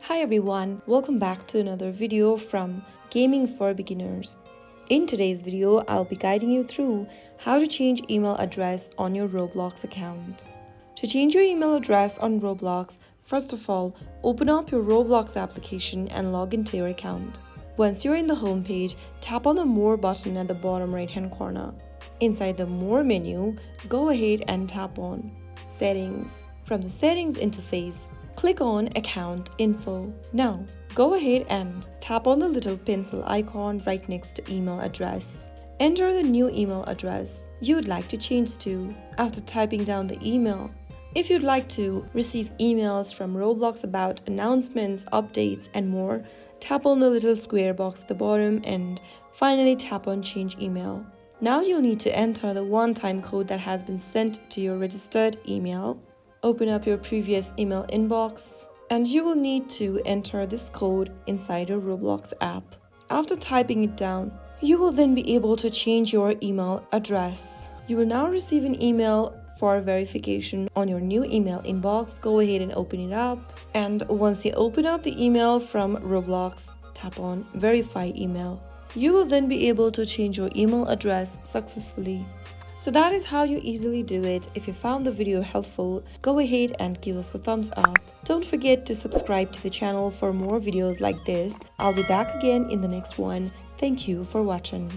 Hi everyone, welcome back to another video from Gaming for Beginners. In today's video, I'll be guiding you through how to change email address on your Roblox account. To change your email address on Roblox, first of all, open up your Roblox application and log into your account. Once you're in the home page, tap on the More button at the bottom right-hand corner. Inside the More menu, go ahead and tap on Settings. From the Settings interface, click on Account Info. Now, go ahead and tap on the little pencil icon right next to email address. Enter the new email address you would like to change to after typing down the email. If you'd like to receive emails from Roblox about announcements, updates, and more, tap on the little square box at the bottom and finally tap on Change Email. Now you'll need to enter the one-time code that has been sent to your registered email. Open up your previous email inbox and you will need to enter this code inside your Roblox app. After typing it down, you will then be able to change your email address. You will now receive an email for verification on your new email inbox. Go ahead and open it up, and once you open up the email from Roblox, tap on Verify Email. You will then be able to change your email address successfully. So that is how you easily do it. If you found the video helpful, go ahead and give us a thumbs up. Don't forget to subscribe to the channel for more videos like this. I'll be back again in the next one. Thank you for watching.